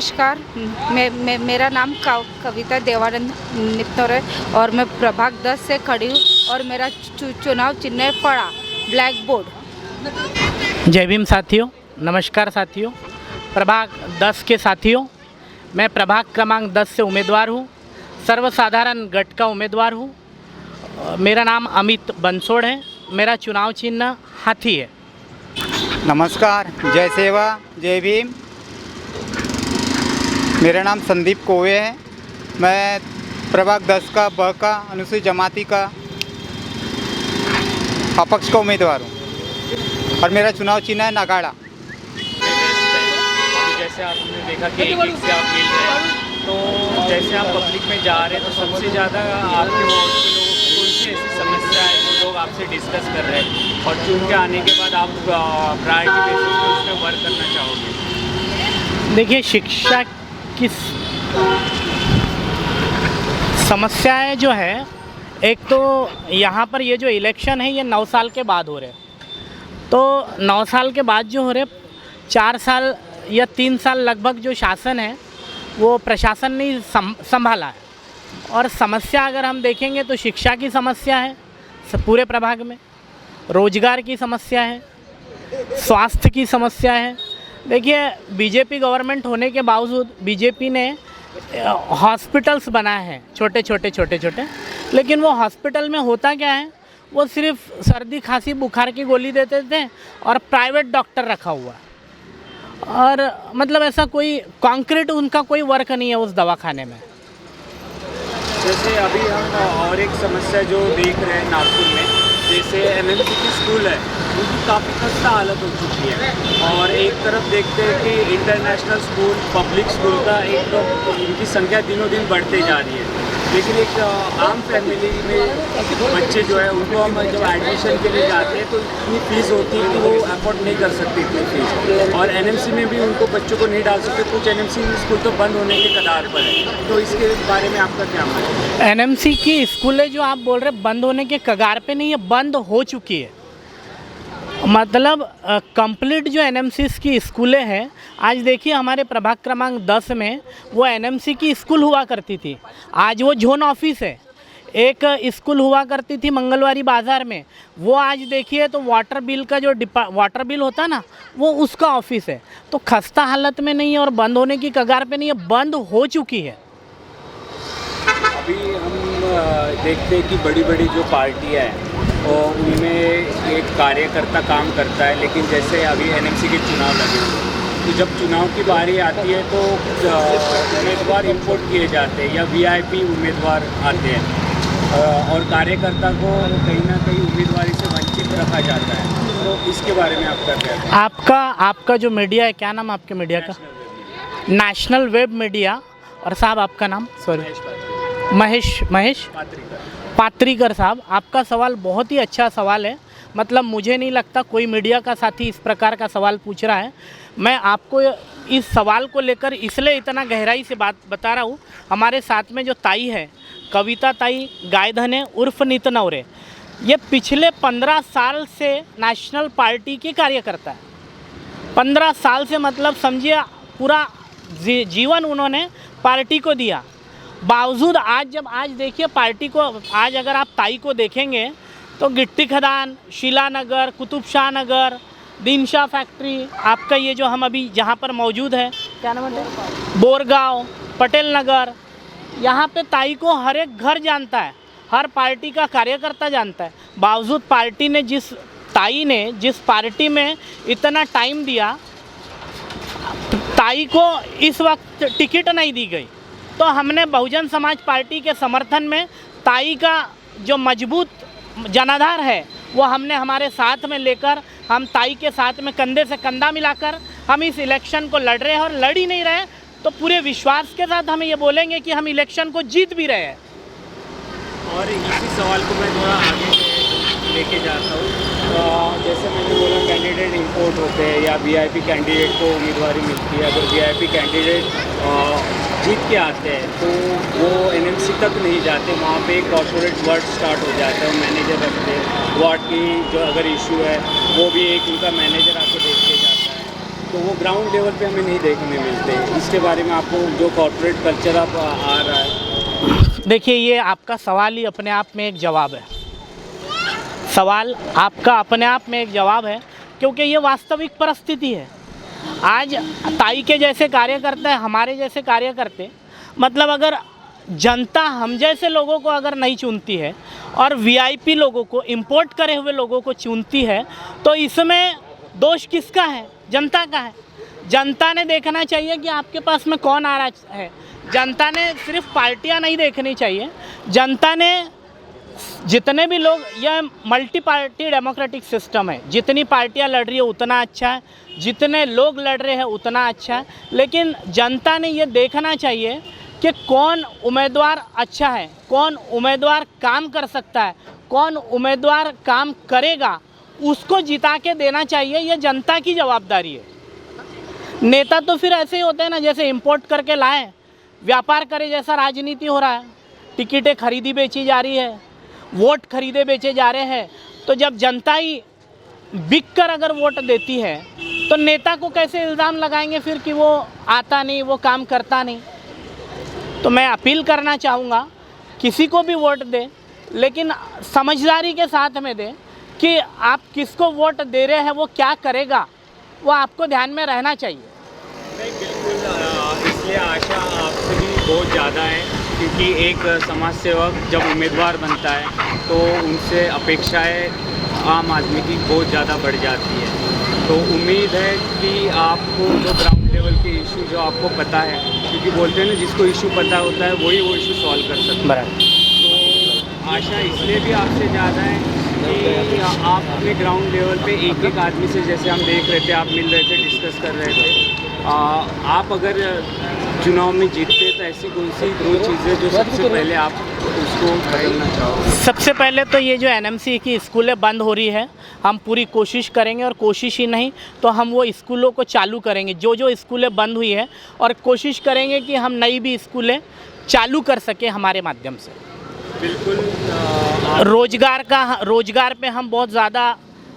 नमस्कार। मेरा नाम कविता देवानंद निप्तौर है और मैं प्रभाग 10 से खड़ी हूँ और मेरा चुनाव चिन्ह है पड़ा ब्लैक बोर्ड। जय भीम साथियों, नमस्कार साथियों। प्रभाग 10 के साथियों, मैं प्रभाग क्रमांक 10 से उम्मीदवार हूँ, सर्वसाधारण गट का उम्मीदवार हूँ। मेरा नाम अमित बंसोड़ है, मेरा चुनाव चिन्ह हाथी है। नमस्कार, जय सेवा, जय भीम। मेरा नाम संदीप कोवे है, मैं प्रभाग 10 का ब का अनुसूचित जमाती का अपक्ष का उम्मीदवार हूँ और मेरा चुनाव चिन्ह है नगाड़ा। जैसे आपने देखा कि एक से आप मिल रहे हैं, तो जैसे आप पब्लिक में जा रहे हैं तो सबसे ज़्यादा आपके वार्ड के लोग कौन सी ऐसी समस्या है जो लोग आपसे डिस्कस कर रहे हैं और चुन के आने के बाद आप प्रायोरिटी बेसिस पे उसमें वर्क करना चाहोगे? देखिए, शिक्षा की समस्याएं जो है, एक तो यहाँ पर ये जो इलेक्शन है ये 9 साल के बाद हो रहे, तो 9 साल के बाद जो हो रहे 4 साल या 3 साल लगभग जो शासन है वो प्रशासन ने संभाला है। और समस्या अगर हम देखेंगे तो शिक्षा की समस्या है पूरे प्रभाग में, रोजगार की समस्या है, स्वास्थ्य की समस्या है। देखिए, बीजेपी गवर्नमेंट होने के बावजूद बीजेपी ने हॉस्पिटल्स बनाए हैं छोटे छोटे, लेकिन वो हॉस्पिटल में होता क्या है, वो सिर्फ सर्दी खांसी बुखार की गोली देते थे और प्राइवेट डॉक्टर रखा हुआ, और मतलब ऐसा कोई कॉन्क्रीट उनका कोई वर्क नहीं है उस दवाखाने में। जैसे अभी हम और एक समस्या जो देख रहे हैं नागपुर में, जैसे एमएमसी की स्कूल है उनकी काफ़ी खस्ता हालत हो चुकी है, और एक तरफ देखते हैं कि इंटरनेशनल स्कूल, पब्लिक स्कूल का एक इनकी संख्या दिनों दिन बढ़ते जा रही है, लेकिन एक आम फैमिली में बच्चे जो है उनको हम जब एडमिशन के लिए जाते हैं तो इतनी फ़ीस होती है कि वो अफोर्ड नहीं कर सकते इतनी फ़ीस, और एनएमसी में भी उनको बच्चों को नहीं डाल सकते। कुछ एनएमसी स्कूल तो बंद होने के कगार पर है, तो इसके बारे में आपका क्या मानना है? एनएमसी की स्कूलें जो आप बोल रहे बंद होने के कगार पे नहीं है, बंद हो चुकी है। मतलब कंप्लीट जो एनएमसीज़ की स्कूलें हैं, आज देखिए हमारे प्रभाग क्रमांक 10 में वो एनएमसी की स्कूल हुआ करती थी, आज वो जोन ऑफिस है। एक स्कूल हुआ करती थी मंगलवारी बाज़ार में, वो आज देखिए तो वाटर बिल का जो वाटर बिल होता ना, वो उसका ऑफिस है। तो खस्ता हालत में नहीं है और बंद होने की कगार पे नहीं है, बंद हो चुकी है। अभी हम देखते हैं कि बड़ी बड़ी जो पार्टियाँ हैं और उनमें एक कार्यकर्ता काम करता है, लेकिन जैसे अभी एनएमसी के चुनाव लगे हुए हैं, तो जब चुनाव की बारी आती है तो उम्मीदवार इंपोर्ट किए जाते हैं या वीआईपी उम्मीदवार आते हैं, और कार्यकर्ता को कहीं ना कहीं उम्मीदवारी से वंचित रखा जाता है। तो इसके बारे में आपका क्या है? आपका जो मीडिया है, क्या नाम आपके मीडिया का? National web media. और साहब आपका नाम? सॉरी, महेश पात्रीकर साहब, आपका सवाल बहुत ही अच्छा सवाल है। मतलब मुझे नहीं लगता कोई मीडिया का साथी इस प्रकार का सवाल पूछ रहा है। मैं आपको इस सवाल को लेकर इसलिए इतना गहराई से बात बता रहा हूँ। हमारे साथ में जो ताई है, कविता ताई गायधने उर्फ नितनौरे, ये पिछले 15 साल से नेशनल पार्टी की कार्यकर्ता है। 15 साल से मतलब समझिए पूरा जीवन उन्होंने पार्टी को दिया। बावजूद आज देखिए पार्टी को, आज अगर आप ताई को देखेंगे तो गिट्टी खदान, शिलानगर, कुतुब शाह नगर, दिनशाह फैक्ट्री, आपका ये जो हम अभी जहाँ पर मौजूद है, क्या नाम है, बोरगांव, पटेल नगर, यहाँ पे ताई को हर एक घर जानता है, हर पार्टी का कार्यकर्ता जानता है। बावजूद ताई ने जिस पार्टी में इतना टाइम दिया, ताई को इस वक्त टिकट नहीं दी गई। तो हमने बहुजन समाज पार्टी के समर्थन में ताई का जो मजबूत जनाधार है वो हमने हमारे साथ में लेकर, हम ताई के साथ में कंधे से कंधा मिलाकर हम इस इलेक्शन को लड़ रहे हैं, और लड़ ही नहीं रहे तो पूरे विश्वास के साथ हमें ये बोलेंगे कि हम इलेक्शन को जीत भी रहे हैं। और इसी सवाल को मैं थोड़ा आगे लेके जाता हूँ। जैसे मैंने बोला, कैंडिडेट इंपोर्ट होते हैं या वीआईपी कैंडिडेट को उम्मीदवारी मिलती है। अगर वीआईपी कैंडिडेट जीत के आते हैं तो वो एनएमसी तक नहीं जाते, वहाँ पे कॉर्पोरेट वर्क स्टार्ट हो जाता है। वो मैनेजर रखते हैं, वार्ड की जो अगर इशू है वो भी एक उनका मैनेजर आके देख के जाता है। तो वो ग्राउंड लेवल पे हमें नहीं देखने मिलते। इसके बारे में आपको जो कॉर्पोरेट कल्चर अब आ रहा है। देखिए, ये आपका सवाल ही अपने आप में एक जवाब है। सवाल आपका अपने आप में एक जवाब है, क्योंकि ये वास्तविक परिस्थिति है। आज ताई के जैसे कार्यकर्ता, हमारे जैसे कार्यकर्ते, मतलब अगर जनता हम जैसे लोगों को अगर नहीं चुनती है और वीआईपी लोगों को, इंपोर्ट करे हुए लोगों को चुनती है, तो इसमें दोष किसका है? जनता का है। जनता ने देखना चाहिए कि आपके पास में कौन आ रहा है। जनता ने सिर्फ पार्टियां नहीं देखनी चाहिए, जनता ने जितने भी लोग, यह मल्टी पार्टी डेमोक्रेटिक सिस्टम है, जितनी पार्टियां लड़ रही है उतना अच्छा है, जितने लोग लड़ रहे हैं उतना अच्छा है। लेकिन जनता ने ये देखना चाहिए कि कौन उम्मीदवार अच्छा है, कौन उम्मीदवार काम कर सकता है, कौन उम्मीदवार काम करेगा, उसको जिता के देना चाहिए। ये जनता की जवाबदारी है। नेता तो फिर ऐसे ही होते हैं ना, जैसे इंपोर्ट करके लाए, व्यापार करे जैसा राजनीति हो रहा है। टिकटें खरीदी बेची जा रही है, वोट खरीदे बेचे जा रहे हैं। तो जब जनता ही बिक कर अगर वोट देती है, तो नेता को कैसे इल्ज़ाम लगाएंगे फिर कि वो आता नहीं, वो काम करता नहीं। तो मैं अपील करना चाहूँगा, किसी को भी वोट दे, लेकिन समझदारी के साथ में दे कि आप किसको वोट दे रहे हैं, वो क्या करेगा, वो आपको ध्यान में रहना चाहिए। नहीं, बिल्कुल, इसलिए आशा आपसे भी बहुत ज़्यादा है, क्योंकि एक समाज सेवक जब उम्मीदवार बनता है तो उनसे अपेक्षाएं आम आदमी की बहुत ज़्यादा बढ़ जाती है। तो उम्मीद है कि आपको जो ग्राउंड लेवल के इशू जो आपको पता है, क्योंकि बोलते हैं ना, जिसको इशू पता होता है वही वो इशू सॉल्व कर सकता है। तो आशा इसलिए भी आपसे ज़्यादा है कि आप अपने ग्राउंड लेवल पे एक एक आदमी से, जैसे हम देख रहे थे, आप मिल रहे थे, डिस्कस कर रहे थे, आप अगर चुनाव में जीतते तो ऐसी कौन सी दो चीज़ें जो सबसे पहले आप उसको बदलना चाहोगे? सबसे पहले तो ये जो एनएमसी की स्कूलें बंद हो रही है, हम पूरी कोशिश करेंगे, और कोशिश ही नहीं तो हम वो स्कूलों को चालू करेंगे, जो जो स्कूलें बंद हुई है, और कोशिश करेंगे कि हम नई भी स्कूलें चालू कर सकें हमारे माध्यम से। बिल्कुल। रोज़गार पे हम बहुत ज़्यादा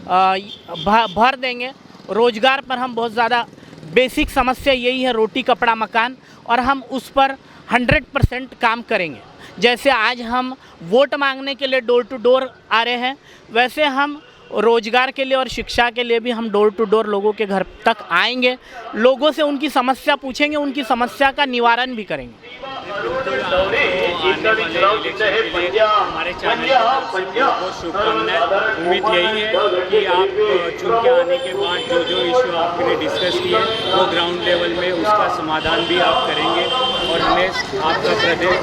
भर देंगे। रोज़गार पर हम बहुत ज़्यादा, बेसिक समस्या यही है, रोटी कपड़ा मकान, और हम उस पर 100% काम करेंगे। जैसे आज हम वोट मांगने के लिए डोर टू डोर आ रहे हैं, वैसे हम रोज़गार के लिए और शिक्षा के लिए भी हम डोर टू डोर लोगों के घर तक आएंगे, लोगों से उनकी समस्या पूछेंगे, उनकी समस्या का निवारण भी करेंगे। हमारे चैनल को शुभकामनाएं। उम्मीद यही है कि आप चुन के आने के बाद जो जो इशू आपने डिस्कस किए वो ग्राउंड लेवल में उसका समाधान भी आप करेंगे, और हमें आपका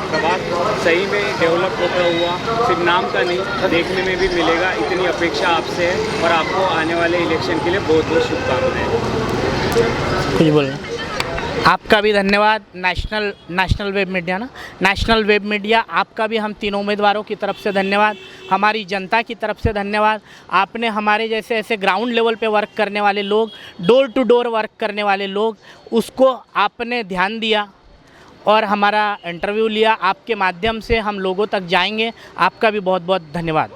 प्रभाग सही में डेवलप होता हुआ सिर्फ नाम का नहीं, देखने में भी मिलेगा। इतनी अपेक्षा आपसे है, और आपको आने वाले इलेक्शन के लिए बहुत बहुत शुभकामनाएं। कुछ बोलना? आपका भी धन्यवाद। नेशनल वेब मीडिया ना, नेशनल वेब मीडिया, आपका भी हम तीनों उम्मीदवारों की तरफ से धन्यवाद, हमारी जनता की तरफ से धन्यवाद। आपने हमारे जैसे ऐसे ग्राउंड लेवल पे वर्क करने वाले लोग, डोर टू डोर वर्क करने वाले लोग, उसको आपने ध्यान दिया और हमारा इंटरव्यू लिया। आपके माध्यम से हम लोगों तक जाएंगे। आपका भी बहुत बहुत धन्यवाद।